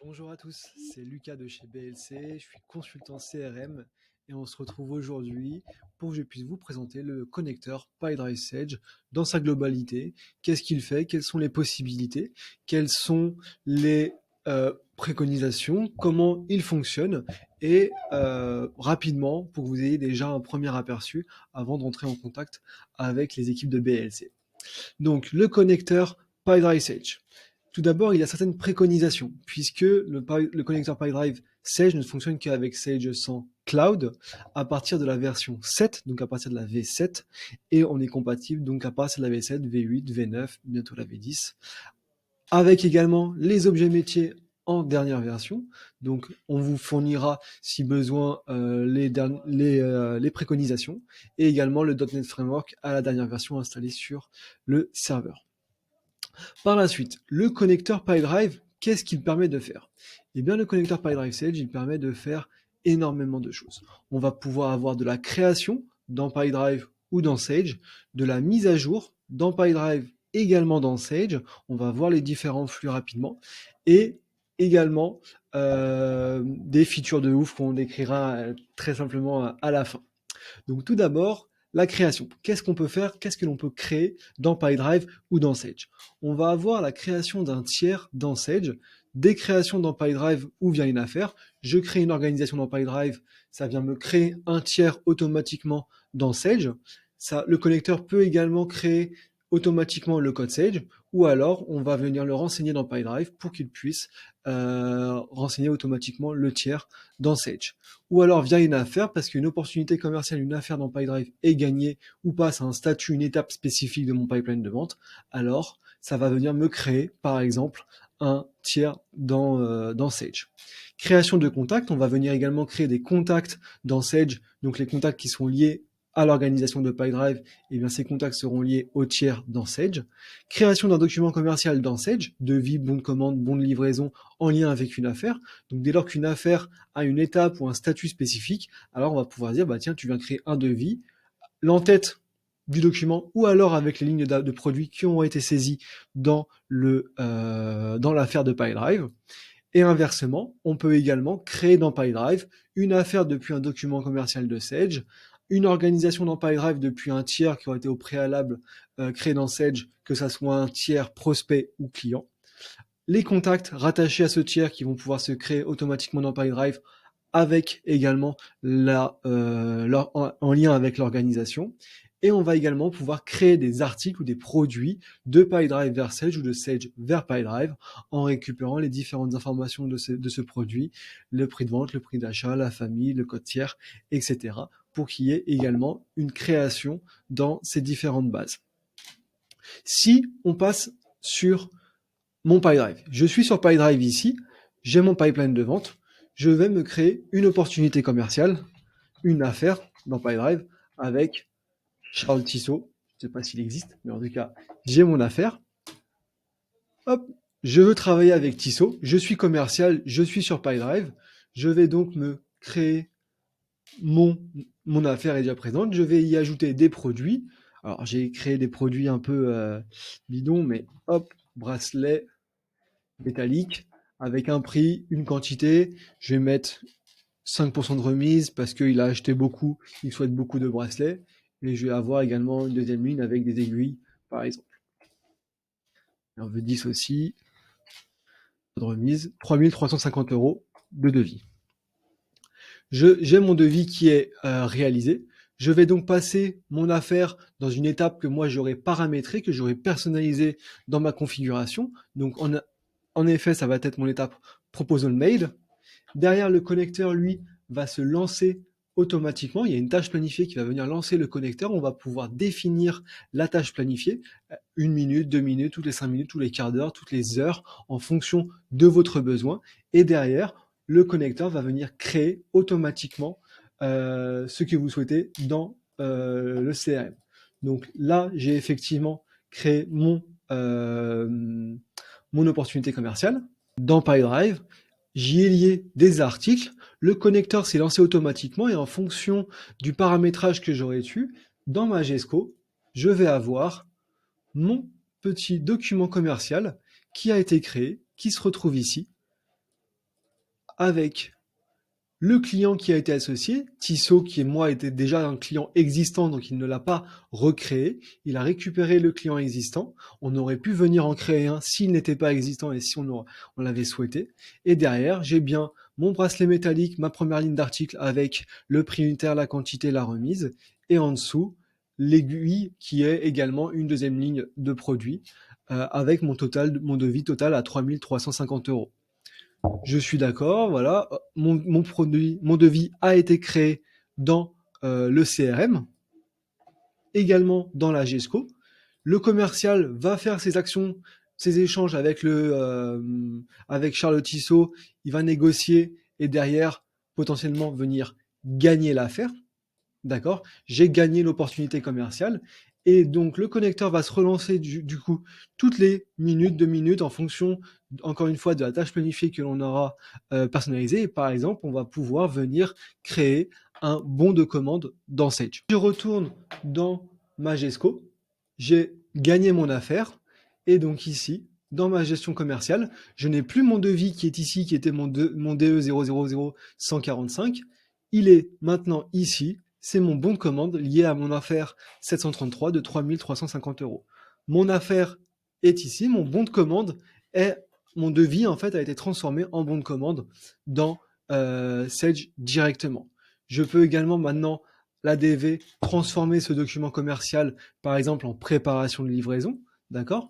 Bonjour à tous, c'est Lucas de chez BLC, je suis consultant CRM et on se retrouve aujourd'hui pour que je puisse vous présenter le connecteur PyDrive Sage dans sa globalité. Qu'est-ce qu'il fait? Quelles sont les possibilités? Quelles sont les préconisations? Comment il fonctionne? Et rapidement, pour que vous ayez déjà un premier aperçu avant d'entrer en contact avec les équipes de BLC. Donc le connecteur PyDrive Sage. Tout d'abord, il y a certaines préconisations, puisque le connecteur PyDrive Sage ne fonctionne qu'avec Sage 100 Cloud à partir de la version 7, donc à partir de la V7, et on est compatible donc à partir de la V7, V8, V9, bientôt la V10, avec également les objets métiers en dernière version. Donc on vous fournira si besoin les préconisations et également le .NET Framework à la dernière version installée sur le serveur. Par la suite, le connecteur PyDrive, qu'est-ce qu'il permet de faire? Eh bien, le connecteur PyDrive Sage, il permet de faire énormément de choses. On va pouvoir avoir de la création dans PyDrive ou dans Sage, de la mise à jour dans PyDrive également dans Sage. On va voir les différents flux rapidement et également des features de ouf qu'on décrira très simplement à la fin. Donc tout d'abord, la création. Qu'est-ce qu'on peut faire? Qu'est-ce que l'on peut créer dans PyDrive ou dans Sage? On va avoir la création d'un tiers dans Sage, des créations dans PyDrive où vient une affaire. Je crée une organisation dans PyDrive, ça vient me créer un tiers automatiquement dans Sage. Ça, le connecteur peut également créer automatiquement le code Sage, ou alors on va venir le renseigner dans PyDrive pour qu'il puisse renseigner automatiquement le tiers dans Sage. Ou alors via une affaire, parce qu'une opportunité commerciale, une affaire dans PyDrive est gagnée ou passe à un statut, une étape spécifique de mon pipeline de vente, alors ça va venir me créer, par exemple, un tiers dans Sage. Création de contacts, on va venir également créer des contacts dans Sage, donc les contacts qui sont liés à l'organisation de PyDrive, et bien ces contacts seront liés au tiers dans Sage. Création d'un document commercial dans Sage, devis, bon de commande, bon de livraison, en lien avec une affaire. Donc dès lors qu'une affaire a une étape ou un statut spécifique, alors on va pouvoir dire, bah tiens, tu viens créer un devis, l'entête du document, ou alors avec les lignes de produits qui ont été saisies dans l'affaire de PyDrive. Et inversement, on peut également créer dans PyDrive une affaire depuis un document commercial de Sage, une organisation dans PyDrive depuis un tiers qui aurait été au préalable créé dans Sage, que ça soit un tiers prospect ou client. Les contacts rattachés à ce tiers qui vont pouvoir se créer automatiquement dans PyDrive avec également en lien avec l'organisation. Et on va également pouvoir créer des articles ou des produits de PyDrive vers Sage ou de Sage vers PyDrive en récupérant les différentes informations de ce produit, le prix de vente, le prix d'achat, la famille, le code tiers, etc. pour qu'il y ait également une création dans ces différentes bases. Si on passe sur mon PyDrive, je suis sur PyDrive ici, j'ai mon pipeline de vente, je vais me créer une opportunité commerciale, une affaire dans PyDrive avec Charles Tissot. Je ne sais pas s'il existe, mais en tout cas, j'ai mon affaire. Hop, je veux travailler avec Tissot, je suis commercial, je suis sur PyDrive, je vais donc me créer mon affaire est déjà présente, je vais y ajouter des produits. Alors j'ai créé des produits un peu bidons, mais hop, bracelet métallique avec un prix, une quantité. Je vais mettre 5% de remise parce qu'il a acheté beaucoup, il souhaite beaucoup de bracelets. Et je vais avoir également une deuxième ligne avec des aiguilles, par exemple. Et on veut 10 aussi, de remise, 3350 € de devis. J'ai mon devis qui est réalisé. Je vais donc passer mon affaire dans une étape que moi j'aurais paramétrée, que j'aurais personnalisée dans ma configuration. Donc en effet, ça va être mon étape proposal mail. Derrière, le connecteur, lui, va se lancer automatiquement. Il y a une tâche planifiée qui va venir lancer le connecteur. On va pouvoir définir la tâche planifiée, 1 minute, 2 minutes, toutes les 5 minutes, tous les quarts d'heure, toutes les heures, en fonction de votre besoin. Et derrière, le connecteur va venir créer automatiquement ce que vous souhaitez dans le CRM. Donc là, j'ai effectivement créé mon opportunité commerciale dans PyDrive. J'y ai lié des articles. Le connecteur s'est lancé automatiquement et en fonction du paramétrage que j'aurai eu, dans ma GESCO, je vais avoir mon petit document commercial qui a été créé, qui se retrouve ici, avec le client qui a été associé. Tissot, qui moi était déjà un client existant, donc il ne l'a pas recréé. Il a récupéré le client existant. On aurait pu venir en créer un s'il n'était pas existant et si on l'avait souhaité. Et derrière, j'ai bien mon bracelet métallique, ma première ligne d'article avec le prix unitaire, la quantité, la remise. Et en dessous, l'aiguille qui est également une deuxième ligne de produit avec mon devis total à 3 350 euros. Je suis d'accord, voilà. Mon produit, mon devis a été créé dans le CRM, également dans la GESCO. Le commercial va faire ses actions, ses échanges avec Charles Tissot. Il va négocier et derrière, potentiellement, venir gagner l'affaire. D'accord? J'ai gagné l'opportunité commerciale. Et donc, le connecteur va se relancer du coup toutes les minutes, 2 minutes, en fonction, encore une fois, de la tâche planifiée que l'on aura personnalisée. Et par exemple, on va pouvoir venir créer un bon de commande dans Sage. Je retourne dans ma GESCO. J'ai gagné mon affaire. Et donc ici, dans ma gestion commerciale, je n'ai plus mon devis qui est ici, qui était mon DE 000145. Il est maintenant ici. C'est mon bon de commande lié à mon affaire 733 de 3 350 euros. Mon affaire est ici, mon bon de commande est, mon devis en fait a été transformé en bon de commande dans Sage directement. Je peux également maintenant, l'ADV, transformer ce document commercial par exemple en préparation de livraison, d'accord?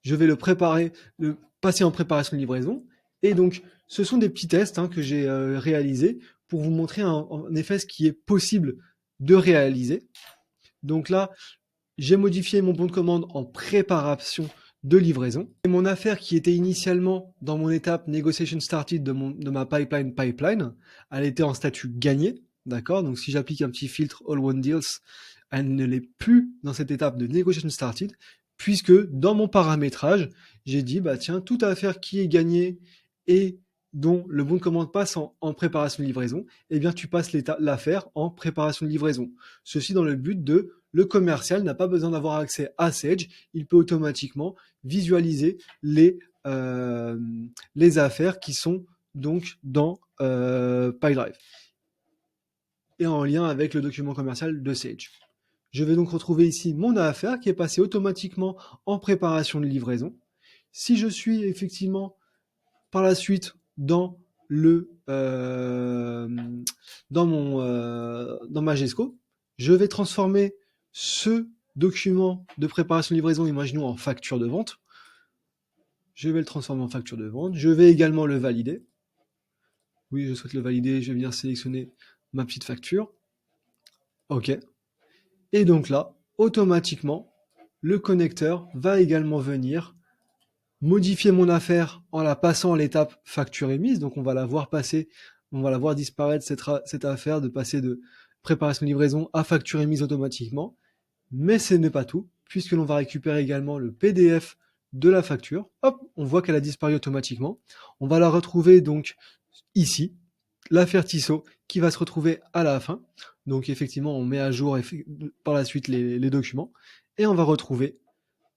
Je vais le préparer, le passer en préparation de livraison. Et donc, ce sont des petits tests que j'ai réalisés pour vous montrer en effet ce qui est possible de réaliser. Donc là, j'ai modifié mon bon de commande en préparation de livraison. Et mon affaire qui était initialement dans mon étape Negotiation Started de ma pipeline, elle était en statut gagné. D'accord? Donc si j'applique un petit filtre All One Deals, elle ne l'est plus dans cette étape de Negotiation Started, puisque dans mon paramétrage, j'ai dit, bah tiens, toute affaire qui est gagnée et dont le bon de commande passe en préparation de livraison, eh bien tu passes l'affaire en préparation de livraison. Ceci dans le but de, le commercial n'a pas besoin d'avoir accès à Sage, il peut automatiquement visualiser les affaires qui sont donc dans PyDrive et en lien avec le document commercial de Sage. Je vais donc retrouver ici mon affaire qui est passée automatiquement en préparation de livraison. Si je suis effectivement par la suite dans ma GESCO, je vais transformer ce document de préparation de livraison, imaginons en facture de vente. Je vais le transformer en facture de vente. Je vais également le valider. Oui, je souhaite le valider. Je vais venir sélectionner ma petite facture. OK. Et donc là, automatiquement, le connecteur va également venir modifier mon affaire en la passant à l'étape facture émise. Donc on va la voir passer, on va la voir disparaître cette affaire de passer de préparation de livraison à facture émise automatiquement. Mais ce n'est pas tout, puisque l'on va récupérer également le PDF de la facture. Hop, on voit qu'elle a disparu automatiquement. On va la retrouver donc ici, l'affaire Tissot, qui va se retrouver à la fin. Donc effectivement, on met à jour par la suite les documents. Et on va retrouver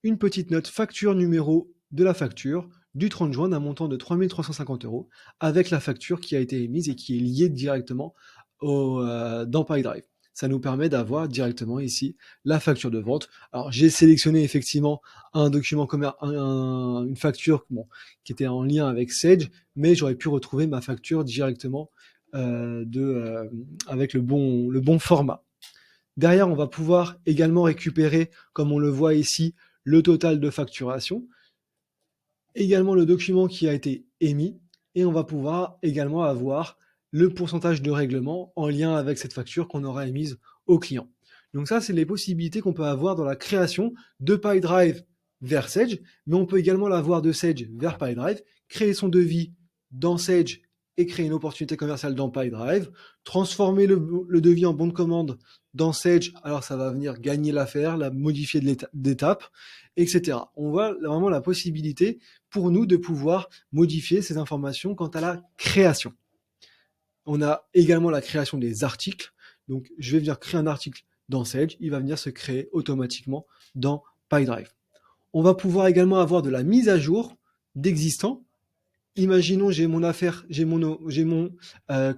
une petite note facture numéro de la facture du 30 juin d'un montant de 3 350 euros avec la facture qui a été émise et qui est liée directement dans PyDrive. Ça nous permet d'avoir directement ici la facture de vente. Alors j'ai sélectionné effectivement un document une facture qui était en lien avec Sage, mais j'aurais pu retrouver ma facture directement avec le bon format. Derrière, on va pouvoir également récupérer, comme on le voit ici, le total de facturation, également le document qui a été émis, et on va pouvoir également avoir le pourcentage de règlement en lien avec cette facture qu'on aura émise au client. Donc ça, c'est les possibilités qu'on peut avoir dans la création de PyDrive vers Sage, mais on peut également l'avoir de Sage vers PyDrive, créer son devis dans Sage et créer une opportunité commerciale dans PyDrive, transformer le devis en bon de commande dans Sage, alors ça va venir gagner l'affaire, la modifier d'étape, etc. On voit vraiment la possibilité pour nous de pouvoir modifier ces informations quant à la création. On a également la création des articles. Donc, je vais venir créer un article dans Sage, il va venir se créer automatiquement dans PyDrive. On va pouvoir également avoir de la mise à jour d'existants imaginons, j'ai mon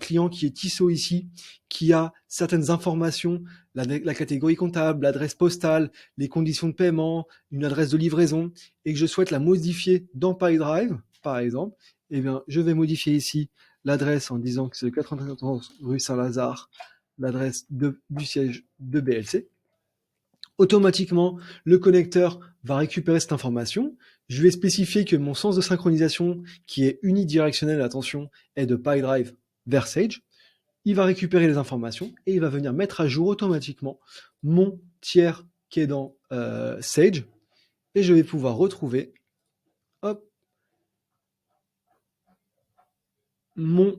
client qui est Tissot ici, qui a certaines informations, la catégorie comptable, l'adresse postale, les conditions de paiement, une adresse de livraison, et que je souhaite la modifier dans PyDrive, par exemple, eh bien, je vais modifier ici l'adresse en disant que c'est le 94 rue Saint-Lazare, l'adresse du siège de BLC. Automatiquement, le connecteur va récupérer cette information. Je vais spécifier que mon sens de synchronisation, qui est unidirectionnel, attention, est de PyDrive vers Sage. Il va récupérer les informations et il va venir mettre à jour automatiquement mon tiers qui est dans Sage. Et je vais pouvoir retrouver hop, mon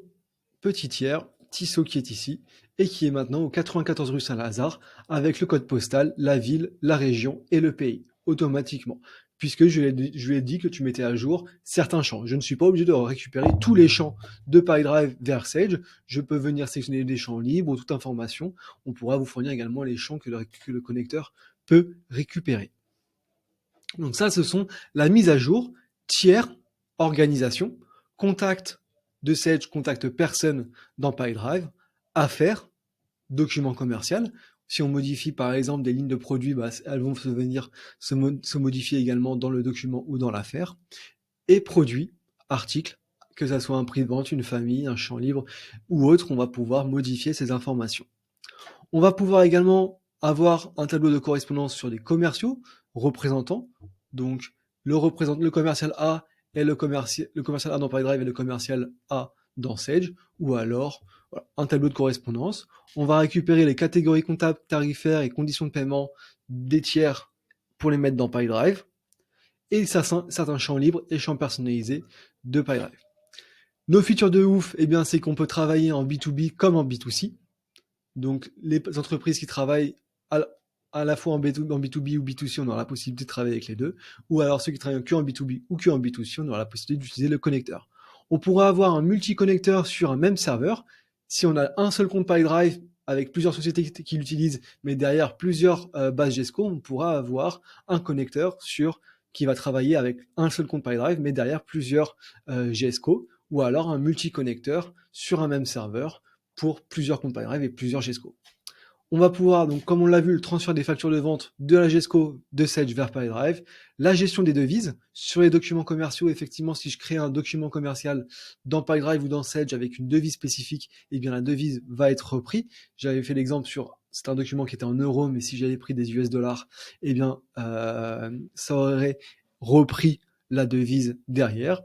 petit tiers, Tissot, qui est ici, et qui est maintenant au 94 rue Saint-Lazare, avec le code postal, la ville, la région et le pays, automatiquement. Puisque je lui ai dit que tu mettais à jour certains champs. Je ne suis pas obligé de récupérer tous les champs de PyDrive vers Sage. Je peux venir sélectionner des champs libres ou toute information. On pourra vous fournir également les champs que le connecteur peut récupérer. Donc ça, ce sont la mise à jour, tiers, organisation, contact de Sage, contact personne dans PyDrive, affaires, document commercial. Si on modifie par exemple des lignes de produits, bah, elles vont venir se modifier également dans le document ou dans l'affaire. Et produits, articles, que ça soit un prix de vente, une famille, un champ libre ou autre, on va pouvoir modifier ces informations. On va pouvoir également avoir un tableau de correspondance sur les commerciaux, représentants. Donc le commercial A et le commercial A dans PyDrive et le commercial A dans Sage, ou alors voilà, un tableau de correspondance. On va récupérer les catégories comptables, tarifaires et conditions de paiement des tiers pour les mettre dans PyDrive, et certains champs libres et champs personnalisés de PyDrive. Nos features de ouf, eh bien, c'est qu'on peut travailler en B2B comme en B2C. Donc, les entreprises qui travaillent à la fois en B2B ou B2C, on aura la possibilité de travailler avec les deux. Ou alors, ceux qui travaillent que en B2B ou que en B2C, on aura la possibilité d'utiliser le connecteur. On pourra avoir un multi-connecteur sur un même serveur. Si on a un seul compte PyDrive avec plusieurs sociétés qui l'utilisent, mais derrière plusieurs bases GESCO, on pourra avoir un connecteur qui va travailler avec un seul compte PyDrive, mais derrière plusieurs GESCO, ou alors un multi-connecteur sur un même serveur pour plusieurs comptes PyDrive et plusieurs GESCO. On va pouvoir, donc, comme on l'a vu, le transfert des factures de vente de la GESCO de Sage vers PyDrive, la gestion des devises sur les documents commerciaux. Effectivement, si je crée un document commercial dans PyDrive ou dans Sage avec une devise spécifique, eh bien, la devise va être reprise. J'avais fait l'exemple c'est un document qui était en euros, mais si j'avais pris des US dollars, eh bien, ça aurait repris la devise derrière.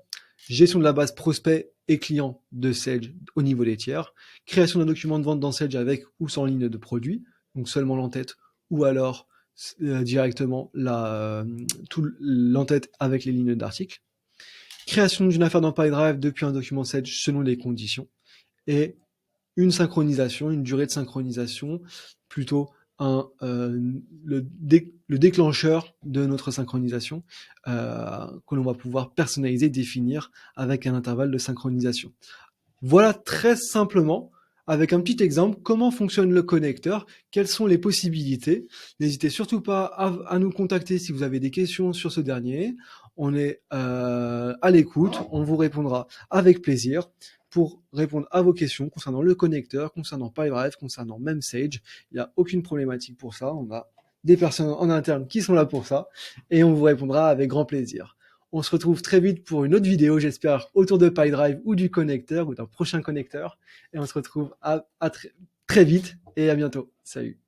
Gestion de la base prospect et client de Sage au niveau des tiers, création d'un document de vente dans Sage avec ou sans ligne de produit, donc seulement l'entête, ou alors directement l'entête avec les lignes d'articles, création d'une affaire dans PyDrive depuis un document Sage selon les conditions, et une synchronisation, une durée de synchronisation, plutôt le déclencheur de notre synchronisation que l'on va pouvoir personnaliser, définir avec un intervalle de synchronisation. Voilà très simplement, avec un petit exemple, comment fonctionne le connecteur, quelles sont les possibilités. N'hésitez surtout pas à nous contacter si vous avez des questions sur ce dernier. On est à l'écoute, on vous répondra avec plaisir pour répondre à vos questions concernant le connecteur, concernant PyDrive, concernant même Sage. Il n'y a aucune problématique pour ça. On a des personnes en interne qui sont là pour ça et on vous répondra avec grand plaisir. On se retrouve très vite pour une autre vidéo, j'espère, autour de PyDrive ou du connecteur ou d'un prochain connecteur. Et on se retrouve à très vite et à bientôt. Salut.